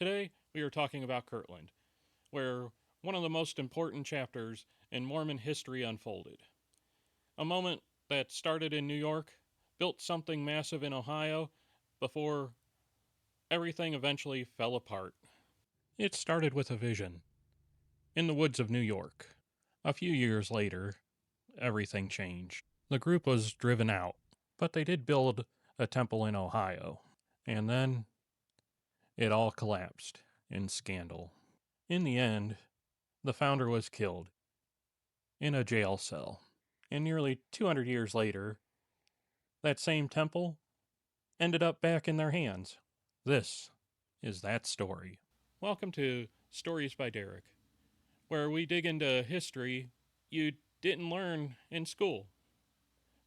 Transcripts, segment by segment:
Today, we are talking about Kirtland, where one of the most important chapters in Mormon history unfolded. A moment that started in New York, built something massive in Ohio, before everything eventually fell apart. It started with a vision in the woods of New York. A few years later, everything changed. The group was driven out, but they did build a temple in Ohio. And then it all collapsed in scandal. In the end, the founder was killed in a jail cell. And nearly 200 years later, that same temple ended up back in their hands. This is that story. Welcome to Stories by Derek, where we dig into history you didn't learn in school,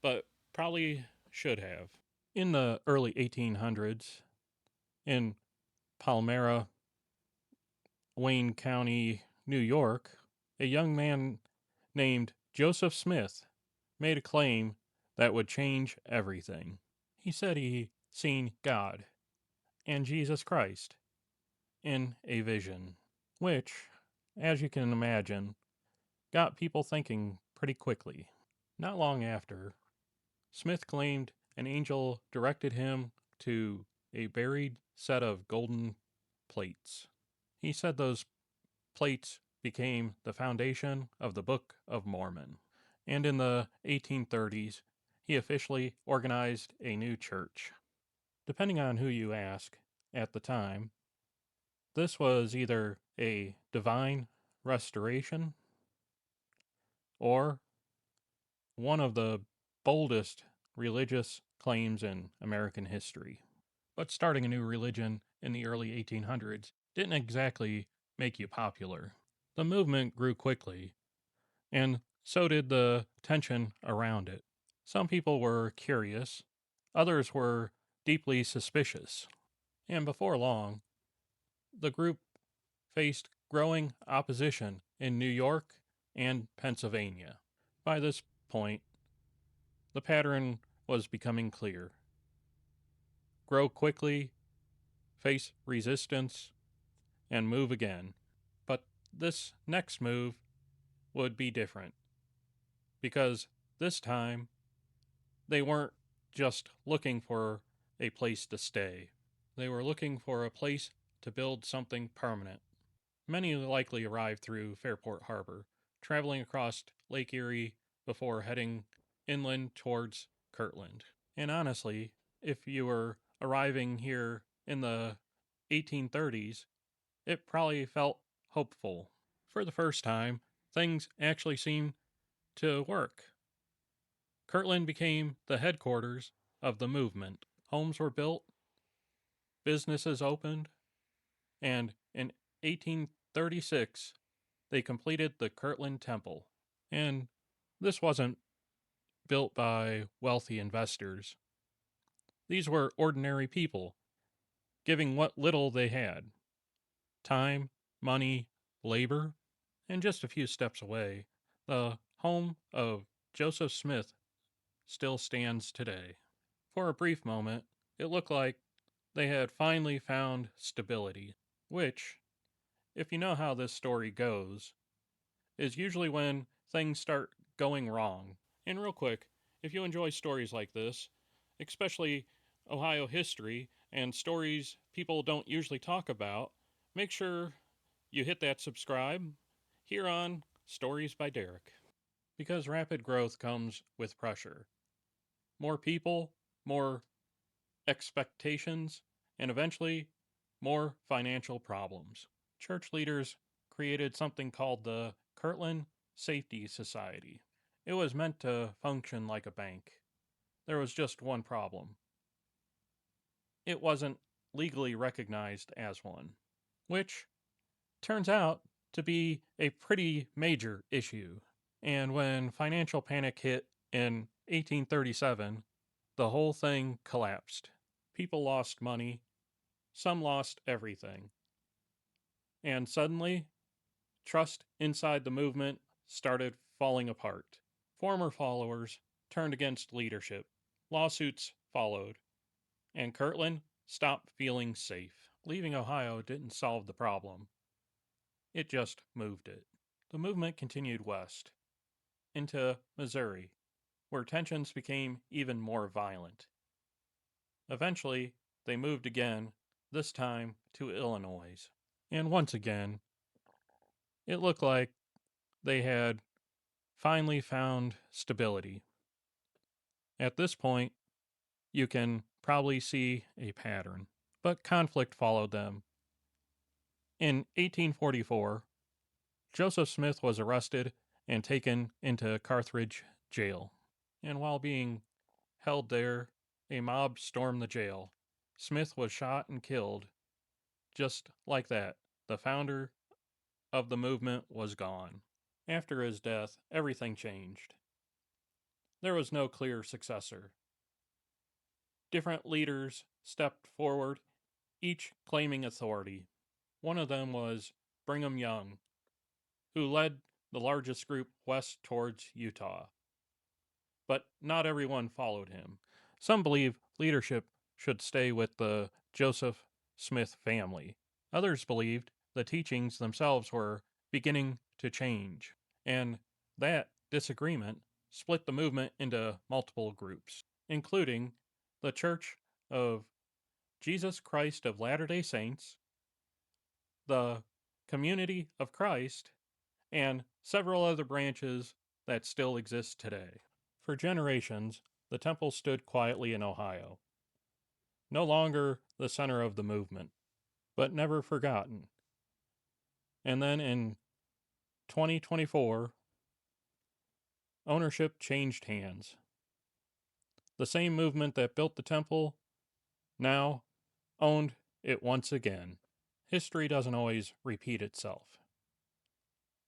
but probably should have. In the early 1800s, in Palmyra, Wayne County, New York, a young man named Joseph Smith made a claim that would change everything. He said he seen God and Jesus Christ in a vision, which, as you can imagine, got people thinking pretty quickly. Not long after, Smith claimed an angel directed him to a buried set of golden plates. He said those plates became the foundation of the Book of Mormon. And in the 1830s, he officially organized a new church. Depending on who you ask at the time, this was either a divine restoration or one of the boldest religious claims in American history. But starting a new religion in the early 1800s didn't exactly make you popular. The movement grew quickly, and so did the tension around it. Some people were curious, others were deeply suspicious, and before long, the group faced growing opposition in New York and Pennsylvania. By this point, the pattern was becoming clear: grow quickly, face resistance, and move again. But this next move would be different, because this time they weren't just looking for a place to stay. They were looking for a place to build something permanent. Many likely arrived through Fairport Harbor, traveling across Lake Erie before heading inland towards Kirtland. And honestly, if you were arriving here in the 1830s, it probably felt hopeful. For the first time, things actually seemed to work. Kirtland became the headquarters of the movement. Homes were built, businesses opened, and in 1836, they completed the Kirtland Temple. And this wasn't built by wealthy investors. These were ordinary people, giving what little they had: time, money, labor, and just a few steps away, the home of Joseph Smith still stands today. For a brief moment, it looked like they had finally found stability, which, if you know how this story goes, is usually when things start going wrong. And real quick, if you enjoy stories like this, especially Ohio history and stories people don't usually talk about, make sure you hit that subscribe here on Stories by Derek. Because rapid growth comes with pressure. More people, more expectations, and eventually more financial problems. Church leaders created something called the Kirtland Safety Society. It was meant to function like a bank. There was just one problem: it wasn't legally recognized as one, which turns out to be a pretty major issue. And when financial panic hit in 1837, the whole thing collapsed. People lost money, some lost everything. And suddenly, trust inside the movement started falling apart. Former followers turned against leadership. Lawsuits followed, and Kirtland stopped feeling safe. Leaving Ohio didn't solve the problem, it just moved it. The movement continued west, into Missouri, where tensions became even more violent. Eventually, they moved again, this time to Illinois. And once again, it looked like they had finally found stability. At this point, you can probably see a pattern. But conflict followed them. In 1844, Joseph Smith was arrested and taken into Carthage jail. And while being held there, a mob stormed the jail. Smith was shot and killed. Just like that, the founder of the movement was gone. After his death, everything changed. There was no clear successor. Different leaders stepped forward, each claiming authority. One of them was Brigham Young, who led the largest group west towards Utah. But not everyone followed him. Some believe leadership should stay with the Joseph Smith family. Others believed the teachings themselves were beginning to change, and that disagreement split the movement into multiple groups, including the Church of Jesus Christ of Latter day Saints, the Community of Christ, and several other branches that still exist today. For generations, the temple stood quietly in Ohio, no longer the center of the movement, but never forgotten. And then in 2024, ownership changed hands. The same movement that built the temple now owned it once again. History doesn't always repeat itself,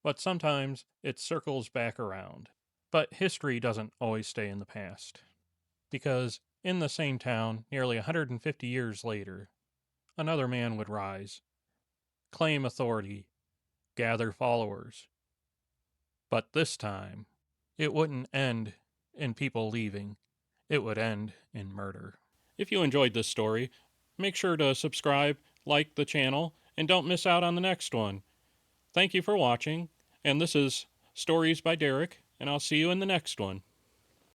but sometimes it circles back around. But history doesn't always stay in the past, because in the same town, nearly 150 years later, another man would rise, claim authority, gather followers. But this time, it wouldn't end in people leaving, it would end in murder. If you enjoyed this story, make sure to subscribe, like the channel, and don't miss out on the next one. Thank you for watching, and this is Stories by Derek, and I'll see you in the next one.